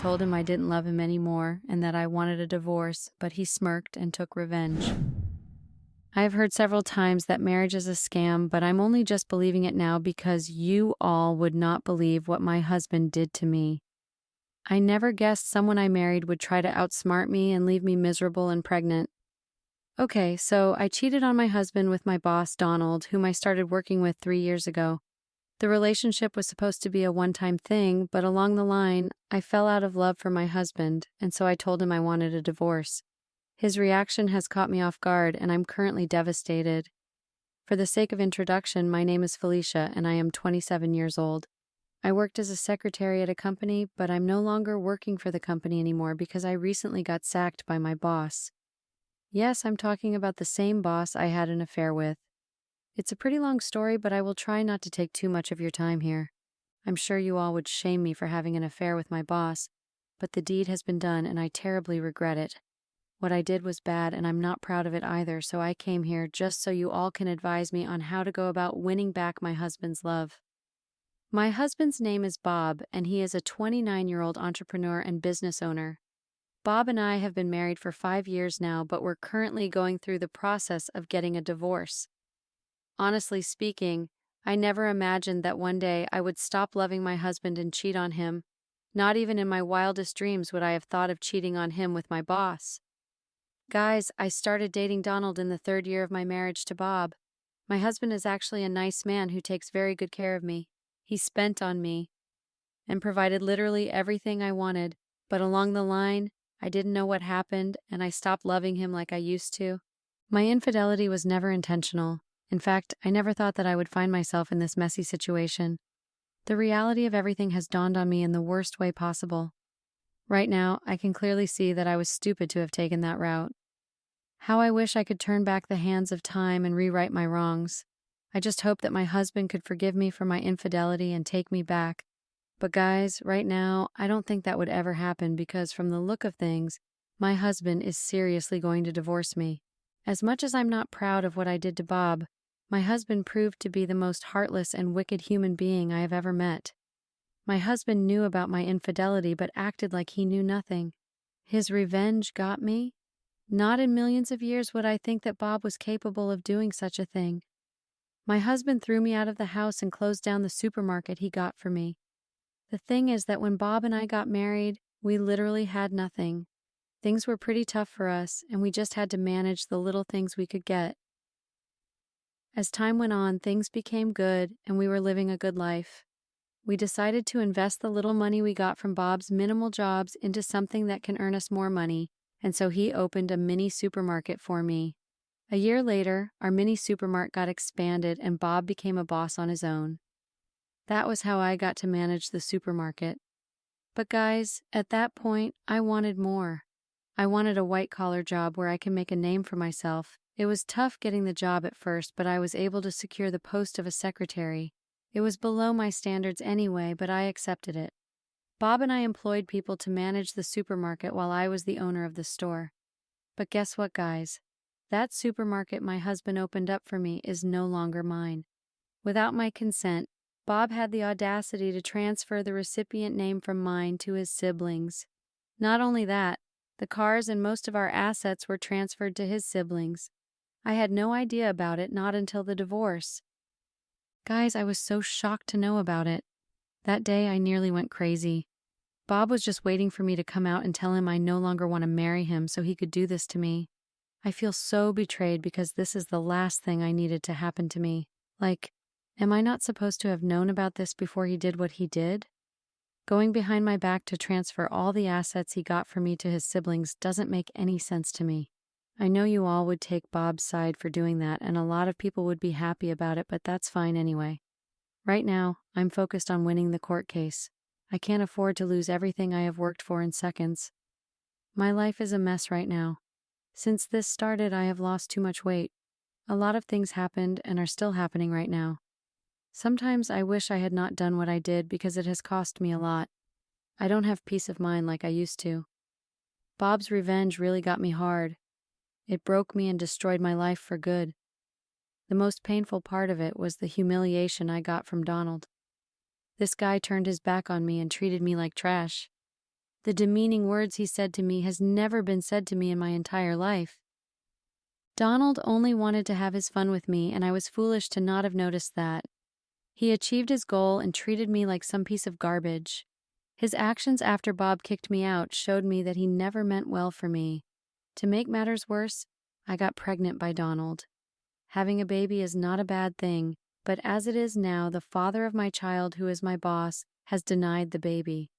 told him I didn't love him anymore and that I wanted a divorce, but he smirked and took revenge. I have heard several times that marriage is a scam, but I'm only just believing it now because you all would not believe what my husband did to me. I never guessed someone I married would try to outsmart me and leave me miserable and pregnant. Okay, so I cheated on my husband with my boss, Donald, whom I started working with 3 years ago. The relationship was supposed to be a one-time thing, but along the line, I fell out of love for my husband, and so I told him I wanted a divorce. His reaction has caught me off guard, and I'm currently devastated. For the sake of introduction, my name is Felicia, and I am 27 years old. I worked as a secretary at a company, but I'm no longer working for the company anymore because I recently got sacked by my boss. Yes, I'm talking about the same boss I had an affair with. It's a pretty long story, but I will try not to take too much of your time here. I'm sure you all would shame me for having an affair with my boss, but the deed has been done and I terribly regret it. What I did was bad and I'm not proud of it either, so I came here just so you all can advise me on how to go about winning back my husband's love. My husband's name is Bob, and he is a 29-year-old entrepreneur and business owner. Bob and I have been married for 5 years now, but we're currently going through the process of getting a divorce. Honestly speaking, I never imagined that one day I would stop loving my husband and cheat on him. Not even in my wildest dreams would I have thought of cheating on him with my boss. Guys, I started dating Donald in the 3rd year of my marriage to Bob. My husband is actually a nice man who takes very good care of me. He spent on me and provided literally everything I wanted, but along the line, I didn't know what happened and I stopped loving him like I used to. My infidelity was never intentional. In fact, I never thought that I would find myself in this messy situation. The reality of everything has dawned on me in the worst way possible. Right now, I can clearly see that I was stupid to have taken that route. How I wish I could turn back the hands of time and rewrite my wrongs. I just hope that my husband could forgive me for my infidelity and take me back. But guys, right now, I don't think that would ever happen because from the look of things, my husband is seriously going to divorce me. As much as I'm not proud of what I did to Bob, my husband proved to be the most heartless and wicked human being I have ever met. My husband knew about my infidelity but acted like he knew nothing. His revenge got me? Not in millions of years would I think that Bob was capable of doing such a thing. My husband threw me out of the house and closed down the supermarket he got for me. The thing is that when Bob and I got married, we literally had nothing. Things were pretty tough for us, and we just had to manage the little things we could get. As time went on, things became good, and we were living a good life. We decided to invest the little money we got from Bob's minimal jobs into something that can earn us more money, and so he opened a mini supermarket for me. A year later, our mini supermarket got expanded and Bob became a boss on his own. That was how I got to manage the supermarket. But guys, at that point, I wanted more. I wanted a white-collar job where I can make a name for myself. It was tough getting the job at first, but I was able to secure the post of a secretary. It was below my standards anyway, but I accepted it. Bob and I employed people to manage the supermarket while I was the owner of the store. But guess what, guys? That supermarket my husband opened up for me is no longer mine. Without my consent, Bob had the audacity to transfer the recipient name from mine to his siblings. Not only that, the cars and most of our assets were transferred to his siblings. I had no idea about it not until the divorce. Guys, I was so shocked to know about it. That day I nearly went crazy. Bob was just waiting for me to come out and tell him I no longer want to marry him so he could do this to me. I feel so betrayed because this is the last thing I needed to happen to me. Like, am I not supposed to have known about this before he did what he did? Going behind my back to transfer all the assets he got for me to his siblings doesn't make any sense to me. I know you all would take Bob's side for doing that, and a lot of people would be happy about it, but that's fine anyway. Right now, I'm focused on winning the court case. I can't afford to lose everything I have worked for in seconds. My life is a mess right now. Since this started, I have lost too much weight. A lot of things happened and are still happening right now. Sometimes I wish I had not done what I did because it has cost me a lot. I don't have peace of mind like I used to. Bob's revenge really got me hard. It broke me and destroyed my life for good. The most painful part of it was the humiliation I got from Donald. This guy turned his back on me and treated me like trash. The demeaning words he said to me has never been said to me in my entire life. Donald only wanted to have his fun with me, and I was foolish to not have noticed that. He achieved his goal and treated me like some piece of garbage. His actions after Bob kicked me out showed me that he never meant well for me. To make matters worse, I got pregnant by Donald. Having a baby is not a bad thing, but as it is now, the father of my child, who is my boss, has denied the baby.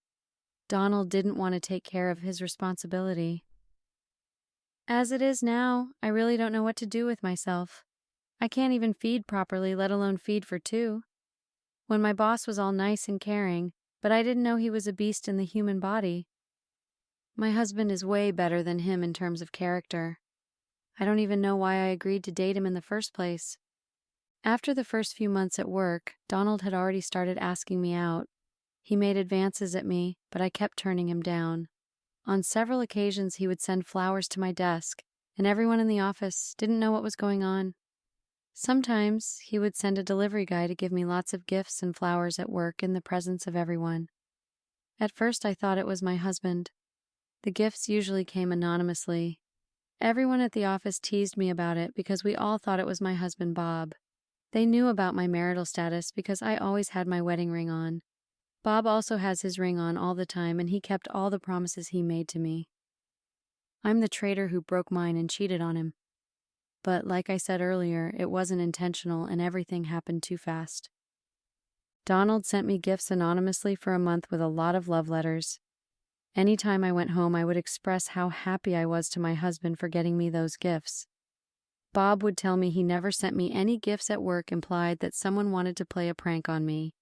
Donald didn't want to take care of his responsibility. As it is now, I really don't know what to do with myself. I can't even feed properly, let alone feed for two. When my boss was all nice and caring, but I didn't know he was a beast in the human body. My husband is way better than him in terms of character. I don't even know why I agreed to date him in the first place. After the first few months at work, Donald had already started asking me out. He made advances at me, but I kept turning him down. On several occasions, he would send flowers to my desk, and everyone in the office didn't know what was going on. Sometimes, he would send a delivery guy to give me lots of gifts and flowers at work in the presence of everyone. At first, I thought it was my husband. The gifts usually came anonymously. Everyone at the office teased me about it because we all thought it was my husband, Bob. They knew about my marital status because I always had my wedding ring on. Bob also has his ring on all the time, and he kept all the promises he made to me. I'm the traitor who broke mine and cheated on him. But like I said earlier, it wasn't intentional and everything happened too fast. Donald sent me gifts anonymously for a month with a lot of love letters. Anytime I went home, I would express how happy I was to my husband for getting me those gifts. Bob would tell me he never sent me any gifts at work, implied that someone wanted to play a prank on me.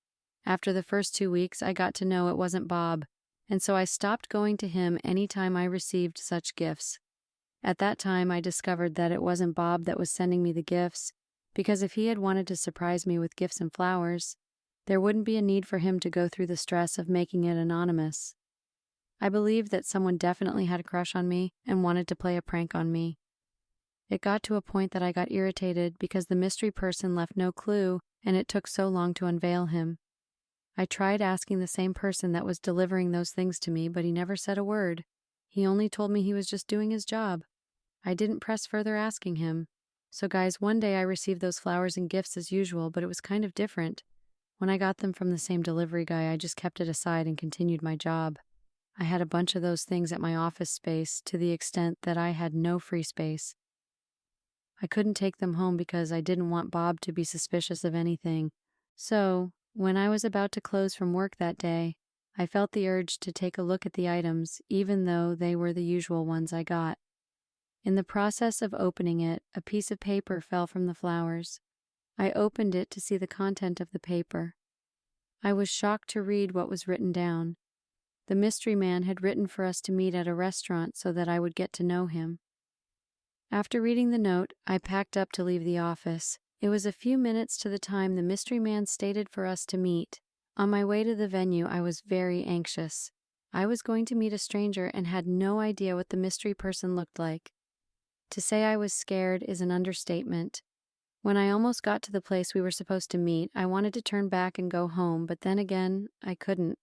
After the first 2 weeks, I got to know it wasn't Bob, and so I stopped going to him anytime I received such gifts. At that time, I discovered that it wasn't Bob that was sending me the gifts, because if he had wanted to surprise me with gifts and flowers, there wouldn't be a need for him to go through the stress of making it anonymous. I believed that someone definitely had a crush on me and wanted to play a prank on me. It got to a point that I got irritated because the mystery person left no clue and it took so long to unveil him. I tried asking the same person that was delivering those things to me, but he never said a word. He only told me he was just doing his job. I didn't press further asking him. So guys, one day I received those flowers and gifts as usual, but it was kind of different. When I got them from the same delivery guy, I just kept it aside and continued my job. I had a bunch of those things at my office space to the extent that I had no free space. I couldn't take them home because I didn't want Bob to be suspicious of anything. So, when I was about to close from work that day, I felt the urge to take a look at the items, even though they were the usual ones I got. In the process of opening it, a piece of paper fell from the flowers. I opened it to see the content of the paper. I was shocked to read what was written down. The mystery man had written for us to meet at a restaurant so that I would get to know him. After reading the note, I packed up to leave the office. It was a few minutes to the time the mystery man stated for us to meet. On my way to the venue, I was very anxious. I was going to meet a stranger and had no idea what the mystery person looked like. To say I was scared is an understatement. When I almost got to the place we were supposed to meet, I wanted to turn back and go home, but then again, I couldn't.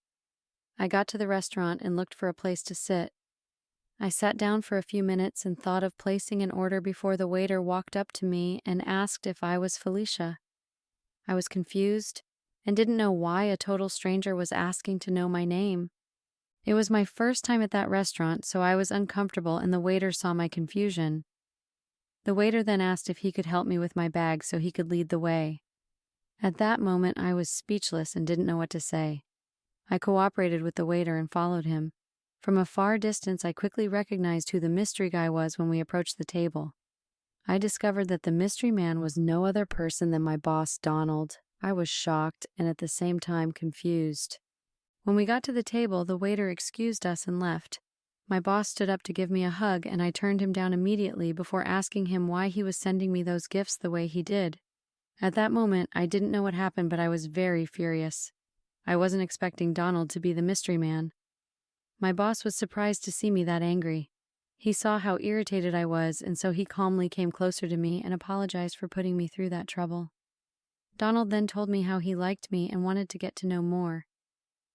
I got to the restaurant and looked for a place to sit. I sat down for a few minutes and thought of placing an order before the waiter walked up to me and asked if I was Felicia. I was confused and didn't know why a total stranger was asking to know my name. It was my first time at that restaurant, so I was uncomfortable and the waiter saw my confusion. The waiter then asked if he could help me with my bag so he could lead the way. At that moment, I was speechless and didn't know what to say. I cooperated with the waiter and followed him. From a far distance, I quickly recognized who the mystery guy was when we approached the table. I discovered that the mystery man was no other person than my boss, Donald. I was shocked and at the same time confused. When we got to the table, the waiter excused us and left. My boss stood up to give me a hug, and I turned him down immediately before asking him why he was sending me those gifts the way he did. At that moment, I didn't know what happened, but I was very furious. I wasn't expecting Donald to be the mystery man. My boss was surprised to see me that angry. He saw how irritated I was, and so he calmly came closer to me and apologized for putting me through that trouble. Donald then told me how he liked me and wanted to get to know more.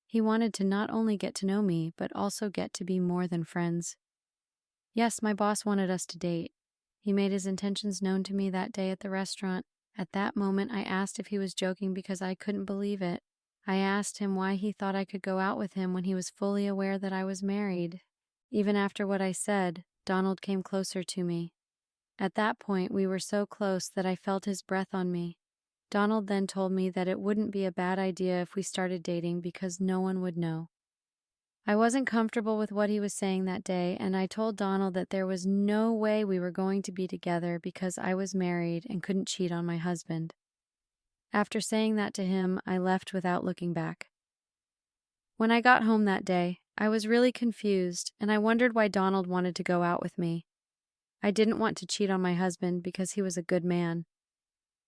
He wanted to not only get to know me, but also get to be more than friends. Yes, my boss wanted us to date. He made his intentions known to me that day at the restaurant. At that moment, I asked if he was joking because I couldn't believe it. I asked him why he thought I could go out with him when he was fully aware that I was married. Even after what I said, Donald came closer to me. At that point, we were so close that I felt his breath on me. Donald then told me that it wouldn't be a bad idea if we started dating because no one would know. I wasn't comfortable with what he was saying that day, and I told Donald that there was no way we were going to be together because I was married and couldn't cheat on my husband. After saying that to him, I left without looking back. When I got home that day, I was really confused, and I wondered why Donald wanted to go out with me. I didn't want to cheat on my husband because he was a good man.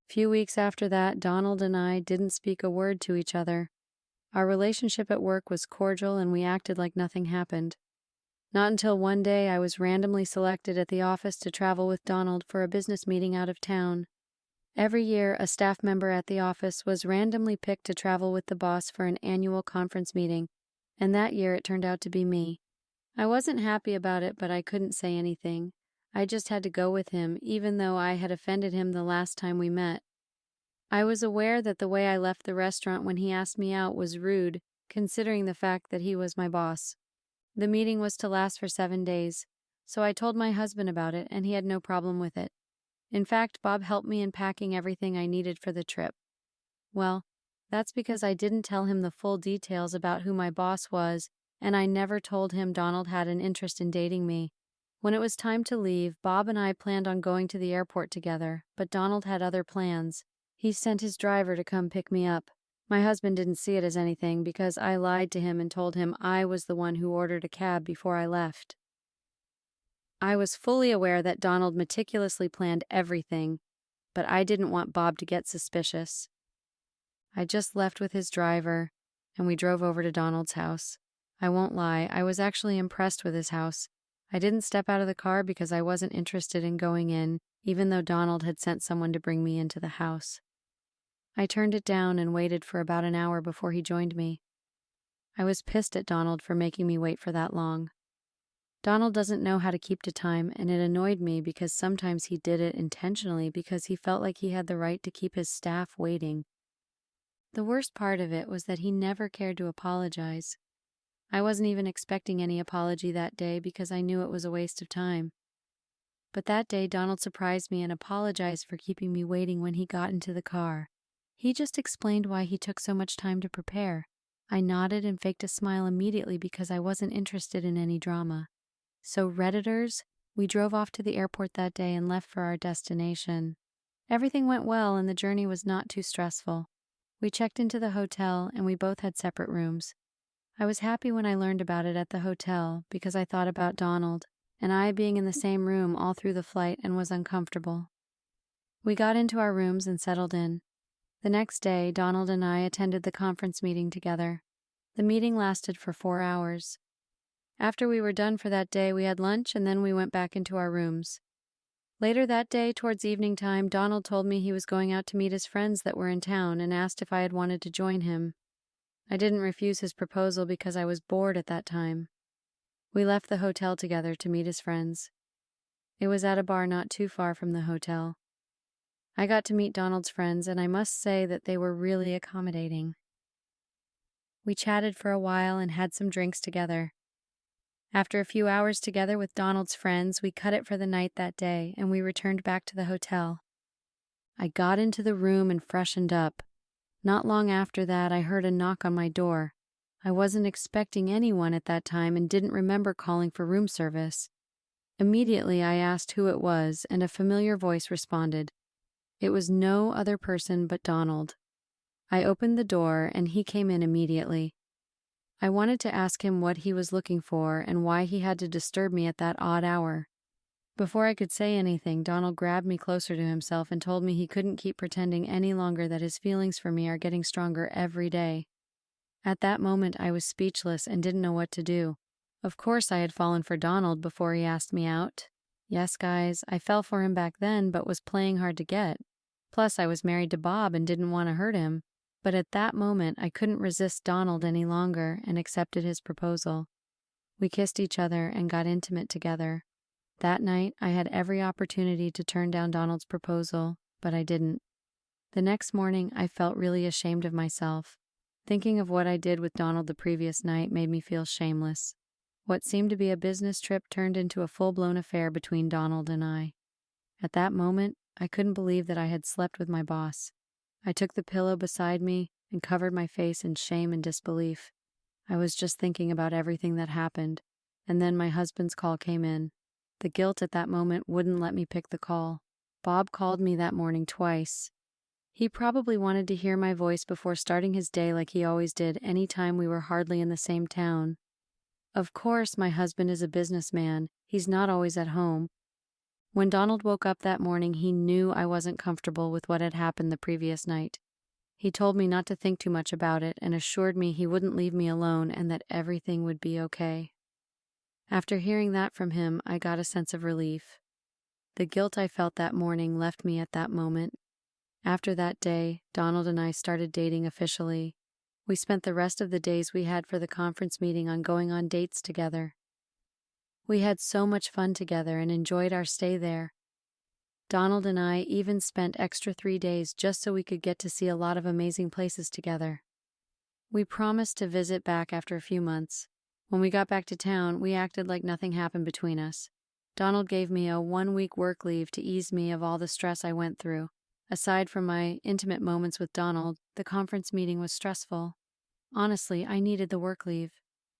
Few weeks after that, Donald and I didn't speak a word to each other. Our relationship at work was cordial and we acted like nothing happened. Not until one day I was randomly selected at the office to travel with Donald for a business meeting out of town. Every year, a staff member at the office was randomly picked to travel with the boss for an annual conference meeting, and that year it turned out to be me. I wasn't happy about it, but I couldn't say anything. I just had to go with him, even though I had offended him the last time we met. I was aware that the way I left the restaurant when he asked me out was rude, considering the fact that he was my boss. The meeting was to last for 7 days, so I told my husband about it, and he had no problem with it. In fact, Bob helped me in packing everything I needed for the trip. Well, that's because I didn't tell him the full details about who my boss was, and I never told him Donald had an interest in dating me. When it was time to leave, Bob and I planned on going to the airport together, but Donald had other plans. He sent his driver to come pick me up. My husband didn't see it as anything because I lied to him and told him I was the one who ordered a cab before I left. I was fully aware that Donald meticulously planned everything, but I didn't want Bob to get suspicious. I just left with his driver, and we drove over to Donald's house. I won't lie, I was actually impressed with his house. I didn't step out of the car because I wasn't interested in going in, even though Donald had sent someone to bring me into the house. I turned it down and waited for about an hour before he joined me. I was pissed at Donald for making me wait for that long. Donald doesn't know how to keep to time, and it annoyed me because sometimes he did it intentionally because he felt like he had the right to keep his staff waiting. The worst part of it was that he never cared to apologize. I wasn't even expecting any apology that day because I knew it was a waste of time. But that day, Donald surprised me and apologized for keeping me waiting when he got into the car. He just explained why he took so much time to prepare. I nodded and faked a smile immediately because I wasn't interested in any drama. So, Redditors, we drove off to the airport that day and left for our destination. Everything went well and the journey was not too stressful. We checked into the hotel and we both had separate rooms. I was happy when I learned about it at the hotel because I thought about Donald and I being in the same room all through the flight and was uncomfortable. We got into our rooms and settled in. The next day, Donald and I attended the conference meeting together. The meeting lasted for 4 hours. After we were done for that day, we had lunch and then we went back into our rooms. Later that day, towards evening time, Donald told me he was going out to meet his friends that were in town and asked if I had wanted to join him. I didn't refuse his proposal because I was bored at that time. We left the hotel together to meet his friends. It was at a bar not too far from the hotel. I got to meet Donald's friends, and I must say that they were really accommodating. We chatted for a while and had some drinks together. After a few hours together with Donald's friends, we cut it for the night that day, and we returned back to the hotel. I got into the room and freshened up. Not long after that, I heard a knock on my door. I wasn't expecting anyone at that time and didn't remember calling for room service. Immediately, I asked who it was, and a familiar voice responded. It was no other person but Donald. I opened the door, and he came in immediately. I wanted to ask him what he was looking for and why he had to disturb me at that odd hour. Before I could say anything, Donald grabbed me closer to himself and told me he couldn't keep pretending any longer that his feelings for me are getting stronger every day. At that moment, I was speechless and didn't know what to do. Of course, I had fallen for Donald before he asked me out. Yes, guys, I fell for him back then, but was playing hard to get. Plus, I was married to Bob and didn't want to hurt him. But at that moment, I couldn't resist Donald any longer and accepted his proposal. We kissed each other and got intimate together. That night, I had every opportunity to turn down Donald's proposal, but I didn't. The next morning, I felt really ashamed of myself. Thinking of what I did with Donald the previous night made me feel shameless. What seemed to be a business trip turned into a full-blown affair between Donald and I. At that moment, I couldn't believe that I had slept with my boss. I took the pillow beside me and covered my face in shame and disbelief. I was just thinking about everything that happened, and then my husband's call came in. The guilt at that moment wouldn't let me pick the call. Bob called me that morning twice. He probably wanted to hear my voice before starting his day like he always did any time we were hardly in the same town. Of course, my husband is a businessman. He's not always at home. When Donald woke up that morning, he knew I wasn't comfortable with what had happened the previous night. He told me not to think too much about it and assured me he wouldn't leave me alone and that everything would be okay. After hearing that from him, I got a sense of relief. The guilt I felt that morning left me at that moment. After that day, Donald and I started dating officially. We spent the rest of the days we had for the conference meeting on going on dates together. We had so much fun together and enjoyed our stay there. Donald and I even spent extra 3 days just so we could get to see a lot of amazing places together. We promised to visit back after a few months. When we got back to town, we acted like nothing happened between us. Donald gave me a 1-week work leave to ease me of all the stress I went through. Aside from my intimate moments with Donald, the conference meeting was stressful. Honestly, I needed the work leave.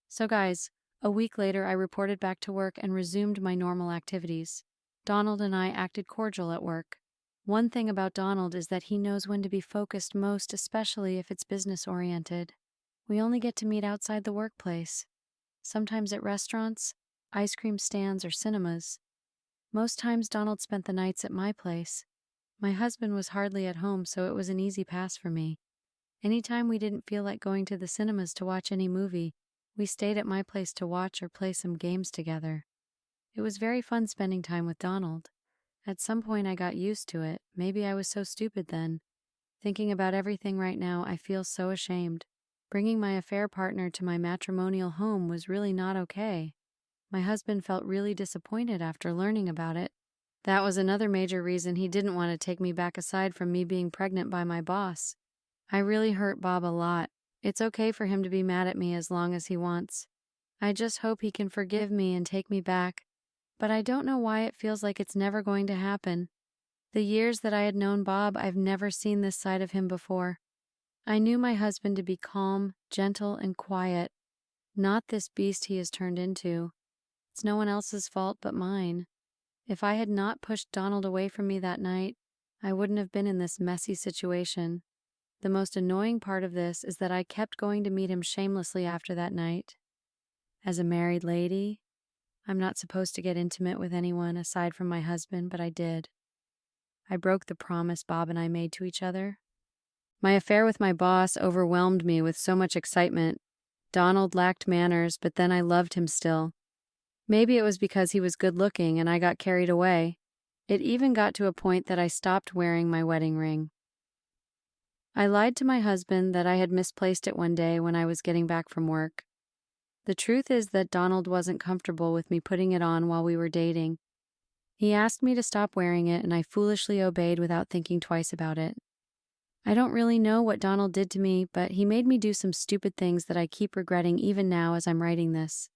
So guys, a week later I reported back to work and resumed my normal activities. Donald and I acted cordial at work. One thing about Donald is that he knows when to be focused most, especially if it's business-oriented. We only get to meet outside the workplace. Sometimes at restaurants, ice cream stands, or cinemas. Most times Donald spent the nights at my place. My husband was hardly at home, so it was an easy pass for me. Anytime we didn't feel like going to the cinemas to watch any movie, we stayed at my place to watch or play some games together. It was very fun spending time with Donald. At some point I got used to it. Maybe I was so stupid then. Thinking about everything right now, I feel so ashamed. Bringing my affair partner to my matrimonial home was really not okay. My husband felt really disappointed after learning about it. That was another major reason he didn't want to take me back aside from me being pregnant by my boss. I really hurt Bob a lot. It's okay for him to be mad at me as long as he wants. I just hope he can forgive me and take me back. But I don't know why it feels like it's never going to happen. The years that I had known Bob, I've never seen this side of him before. I knew my husband to be calm, gentle, and quiet, not this beast he has turned into. It's no one else's fault but mine. If I had not pushed Donald away from me that night, I wouldn't have been in this messy situation. The most annoying part of this is that I kept going to meet him shamelessly after that night. As a married lady, I'm not supposed to get intimate with anyone aside from my husband, but I did. I broke the promise Bob and I made to each other. My affair with my boss overwhelmed me with so much excitement. Donald lacked manners, but then I loved him still. Maybe it was because he was good-looking and I got carried away. It even got to a point that I stopped wearing my wedding ring. I lied to my husband that I had misplaced it one day when I was getting back from work. The truth is that Donald wasn't comfortable with me putting it on while we were dating. He asked me to stop wearing it and I foolishly obeyed without thinking twice about it. I don't really know what Donald did to me, but he made me do some stupid things that I keep regretting even now as I'm writing this.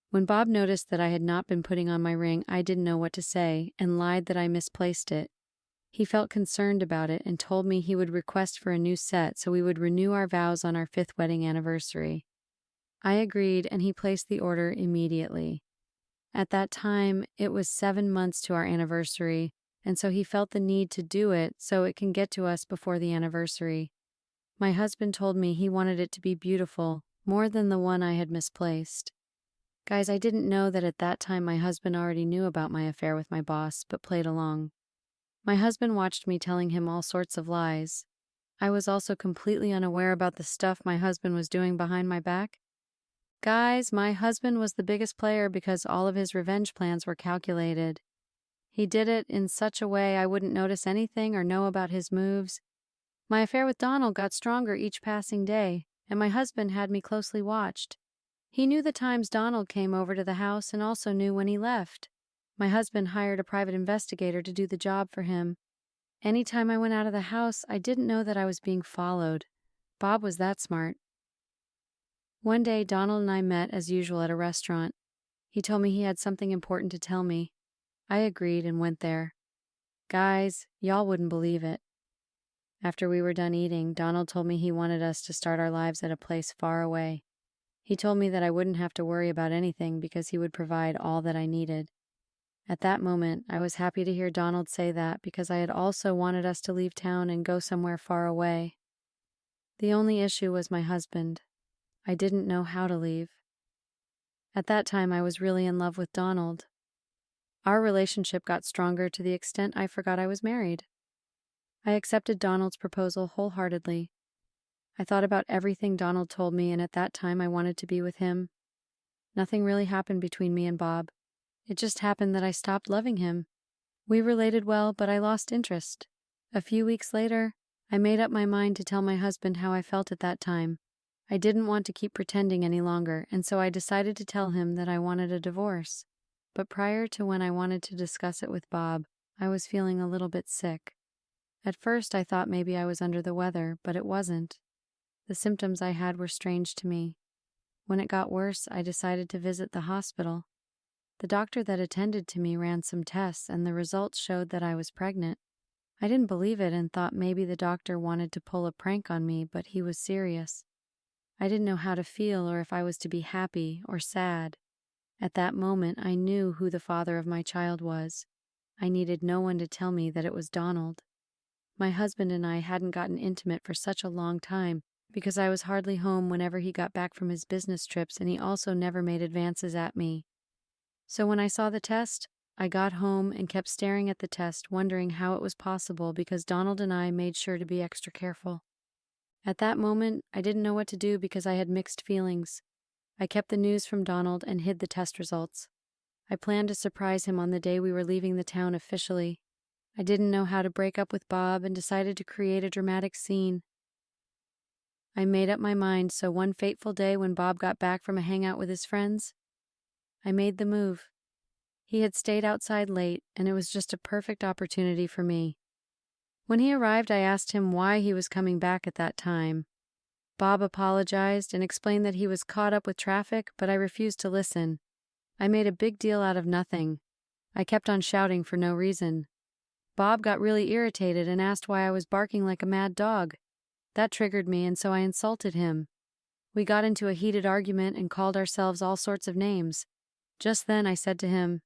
When Bob noticed that I had not been putting on my ring, I didn't know what to say and lied that I misplaced it. He felt concerned about it and told me he would request for a new set so we would renew our vows on our 5th wedding anniversary. I agreed and he placed the order immediately. At that time, it was 7 months to our anniversary, and so he felt the need to do it so it can get to us before the anniversary. My husband told me he wanted it to be beautiful, more than the one I had misplaced. Guys, I didn't know that at that time my husband already knew about my affair with my boss, but played along. My husband watched me telling him all sorts of lies. I was also completely unaware about the stuff my husband was doing behind my back. Guys, my husband was the biggest player because all of his revenge plans were calculated. He did it in such a way I wouldn't notice anything or know about his moves. My affair with Donald got stronger each passing day, and my husband had me closely watched. He knew the times Donald came over to the house and also knew when he left. My husband hired a private investigator to do the job for him. Anytime I went out of the house, I didn't know that I was being followed. Bob was that smart. One day, Donald and I met as usual at a restaurant. He told me he had something important to tell me. I agreed and went there. Guys, y'all wouldn't believe it. After we were done eating, Donald told me he wanted us to start our lives at a place far away. He told me that I wouldn't have to worry about anything because he would provide all that I needed. At that moment, I was happy to hear Donald say that because I had also wanted us to leave town and go somewhere far away. The only issue was my husband. I didn't know how to leave. At that time, I was really in love with Donald. Our relationship got stronger to the extent I forgot I was married. I accepted Donald's proposal wholeheartedly. I thought about everything Donald told me, and at that time I wanted to be with him. Nothing really happened between me and Bob. It just happened that I stopped loving him. We related well, but I lost interest. A few weeks later, I made up my mind to tell my husband how I felt at that time. I didn't want to keep pretending any longer, and so I decided to tell him that I wanted a divorce. But prior to when I wanted to discuss it with Bob, I was feeling a little bit sick. At first, I thought maybe I was under the weather, but it wasn't. The symptoms I had were strange to me. When it got worse, I decided to visit the hospital. The doctor that attended to me ran some tests, and the results showed that I was pregnant. I didn't believe it and thought maybe the doctor wanted to pull a prank on me, but he was serious. I didn't know how to feel or if I was to be happy or sad. At that moment, I knew who the father of my child was. I needed no one to tell me that it was Donald. My husband and I hadn't gotten intimate for such a long time because I was hardly home whenever he got back from his business trips, and he also never made advances at me. So when I saw the test, I got home and kept staring at the test, wondering how it was possible because Donald and I made sure to be extra careful. At that moment, I didn't know what to do because I had mixed feelings. I kept the news from Donald and hid the test results. I planned to surprise him on the day we were leaving the town officially. I didn't know how to break up with Bob and decided to create a dramatic scene. I made up my mind, so one fateful day when Bob got back from a hangout with his friends, I made the move. He had stayed outside late, and it was just a perfect opportunity for me. When he arrived, I asked him why he was coming back at that time. Bob apologized and explained that he was caught up with traffic, but I refused to listen. I made a big deal out of nothing. I kept on shouting for no reason. Bob got really irritated and asked why I was barking like a mad dog. That triggered me, and so I insulted him. We got into a heated argument and called ourselves all sorts of names. Just then I said to him,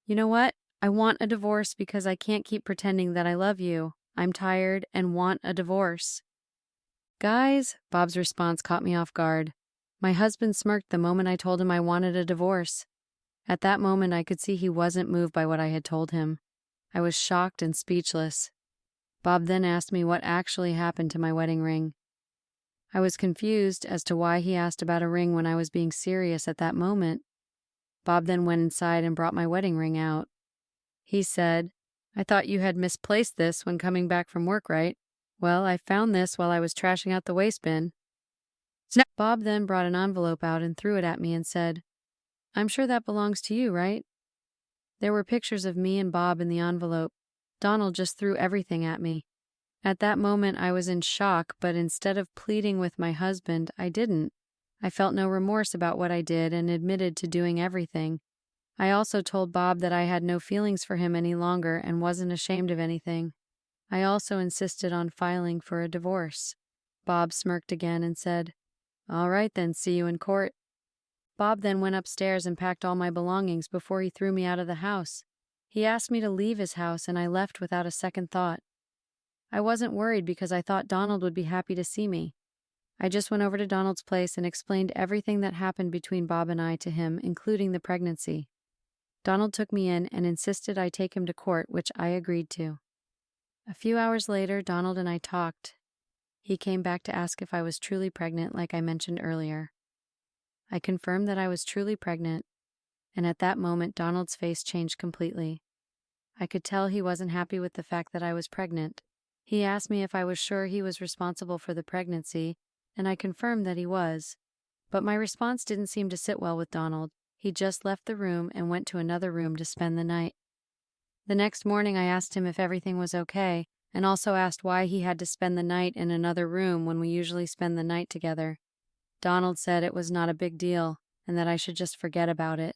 "You know what? I want a divorce because I can't keep pretending that I love you. I'm tired and want a divorce." Guys, Bob's response caught me off guard. My husband smirked the moment I told him I wanted a divorce. At that moment, I could see he wasn't moved by what I had told him. I was shocked and speechless. Bob then asked me what actually happened to my wedding ring. I was confused as to why he asked about a ring when I was being serious at that moment. Bob then went inside and brought my wedding ring out. He said, "I thought you had misplaced this when coming back from work, right? Well, I found this while I was trashing out the waste bin." Bob then brought an envelope out and threw it at me and said, "I'm sure that belongs to you, right?" There were pictures of me and Bob in the envelope. Donald just threw everything at me. At that moment, I was in shock, but instead of pleading with my husband, I didn't. I felt no remorse about what I did and admitted to doing everything. I also told Bob that I had no feelings for him any longer and wasn't ashamed of anything. I also insisted on filing for a divorce. Bob smirked again and said, "All right then, see you in court." Bob then went upstairs and packed all my belongings before he threw me out of the house. He asked me to leave his house, and I left without a second thought. I wasn't worried because I thought Donald would be happy to see me. I just went over to Donald's place and explained everything that happened between Bob and I to him, including the pregnancy. Donald took me in and insisted I take him to court, which I agreed to. A few hours later, Donald and I talked. He came back to ask if I was truly pregnant, like I mentioned earlier. I confirmed that I was truly pregnant, and at that moment, Donald's face changed completely. I could tell he wasn't happy with the fact that I was pregnant. He asked me if I was sure he was responsible for the pregnancy, and I confirmed that he was. But my response didn't seem to sit well with Donald. He just left the room and went to another room to spend the night. The next morning I asked him if everything was okay, and also asked why he had to spend the night in another room when we usually spend the night together. Donald said it was not a big deal, and that I should just forget about it.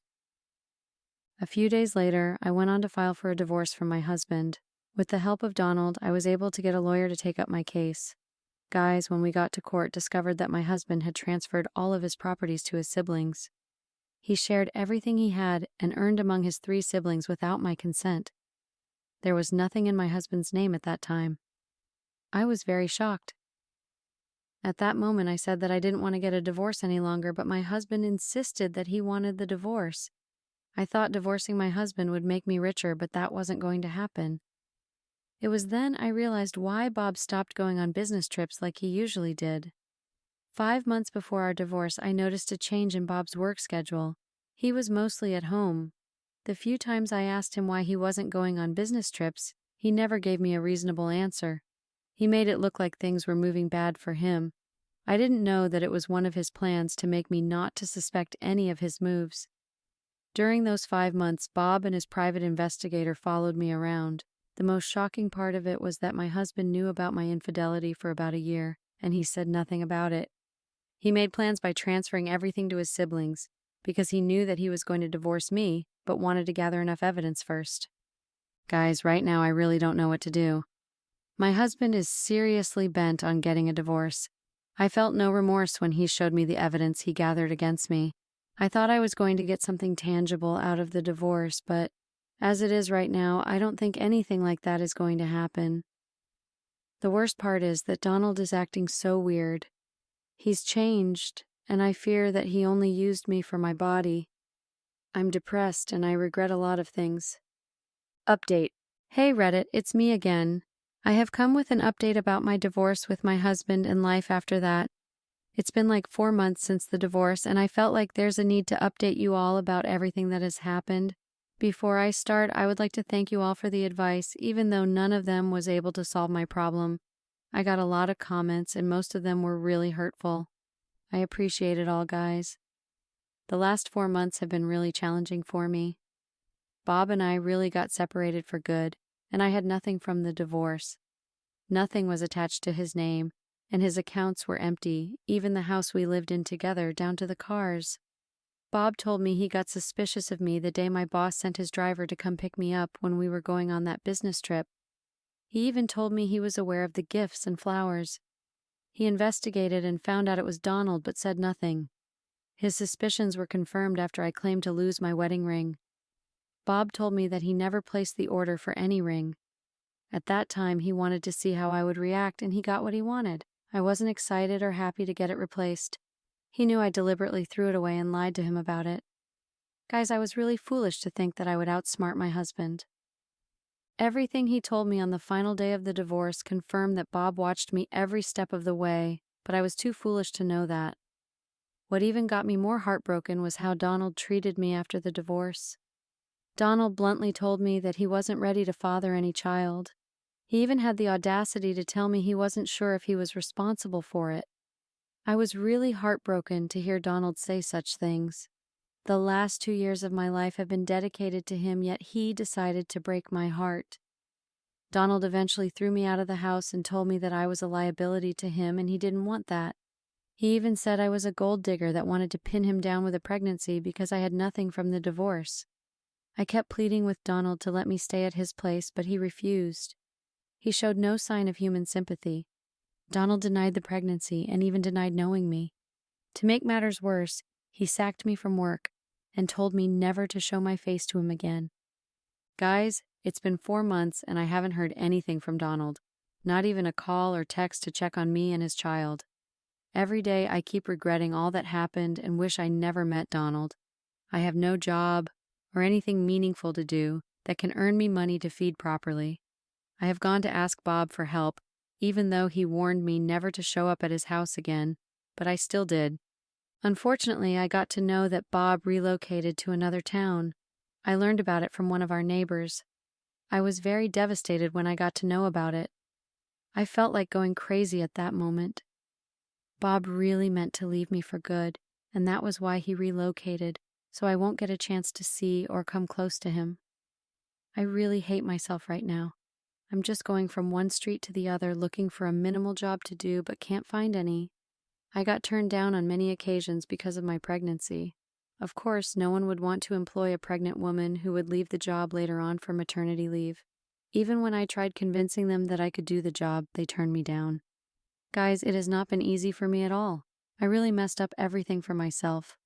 A few days later, I went on to file for a divorce from my husband. With the help of Donald, I was able to get a lawyer to take up my case. Guys, when we got to court, discovered that my husband had transferred all of his properties to his siblings. He shared everything he had and earned among his 3 siblings without my consent. There was nothing in my husband's name at that time. I was very shocked. At that moment, I said that I didn't want to get a divorce any longer, but my husband insisted that he wanted the divorce. I thought divorcing my husband would make me richer, but that wasn't going to happen. It was then I realized why Bob stopped going on business trips like he usually did. 5 months before our divorce, I noticed a change in Bob's work schedule. He was mostly at home. The few times I asked him why he wasn't going on business trips, he never gave me a reasonable answer. He made it look like things were moving bad for him. I didn't know that it was one of his plans to make me not to suspect any of his moves. During those 5 months, Bob and his private investigator followed me around. The most shocking part of it was that my husband knew about my infidelity for about a year, and he said nothing about it. He made plans by transferring everything to his siblings, because he knew that he was going to divorce me, but wanted to gather enough evidence first. Guys, right now I really don't know what to do. My husband is seriously bent on getting a divorce. I felt no remorse when he showed me the evidence he gathered against me. I thought I was going to get something tangible out of the divorce, but as it is right now, I don't think anything like that is going to happen. The worst part is that Donald is acting so weird. He's changed, and I fear that he only used me for my body. I'm depressed and I regret a lot of things. Update. Hey Reddit, it's me again. I have come with an update about my divorce with my husband and life after that. It's been like 4 months since the divorce, and I felt like there's a need to update you all about everything that has happened. Before I start, I would like to thank you all for the advice, even though none of them was able to solve my problem. I got a lot of comments, and most of them were really hurtful. I appreciate it all, guys. The last 4 months have been really challenging for me. Bob and I really got separated for good, and I had nothing from the divorce. Nothing was attached to his name, and his accounts were empty, even the house we lived in together, down to the cars. Bob told me he got suspicious of me the day my boss sent his driver to come pick me up when we were going on that business trip. He even told me he was aware of the gifts and flowers. He investigated and found out it was Donald, but said nothing. His suspicions were confirmed after I claimed to lose my wedding ring. Bob told me that he never placed the order for any ring. At that time, he wanted to see how I would react, and he got what he wanted. I wasn't excited or happy to get it replaced. He knew I deliberately threw it away and lied to him about it. Guys, I was really foolish to think that I would outsmart my husband. Everything he told me on the final day of the divorce confirmed that Bob watched me every step of the way, but I was too foolish to know that. What even got me more heartbroken was how Donald treated me after the divorce. Donald bluntly told me that he wasn't ready to father any child. He even had the audacity to tell me he wasn't sure if he was responsible for it. I was really heartbroken to hear Donald say such things. The last 2 years of my life have been dedicated to him, yet he decided to break my heart. Donald eventually threw me out of the house and told me that I was a liability to him and he didn't want that. He even said I was a gold digger that wanted to pin him down with a pregnancy because I had nothing from the divorce. I kept pleading with Donald to let me stay at his place, but he refused. He showed no sign of human sympathy. Donald denied the pregnancy and even denied knowing me. To make matters worse, he sacked me from work and told me never to show my face to him again. Guys, it's been 4 months and I haven't heard anything from Donald, not even a call or text to check on me and his child. Every day I keep regretting all that happened and wish I never met Donald. I have no job or anything meaningful to do that can earn me money to feed properly. I have gone to ask Bob for help, even though he warned me never to show up at his house again, but I still did. Unfortunately, I got to know that Bob relocated to another town. I learned about it from one of our neighbors. I was very devastated when I got to know about it. I felt like going crazy at that moment. Bob really meant to leave me for good, and that was why he relocated, so I won't get a chance to see or come close to him. I really hate myself right now. I'm just going from one street to the other looking for a minimal job to do but can't find any. I got turned down on many occasions because of my pregnancy. Of course, no one would want to employ a pregnant woman who would leave the job later on for maternity leave. Even when I tried convincing them that I could do the job, they turned me down. Guys, it has not been easy for me at all. I really messed up everything for myself.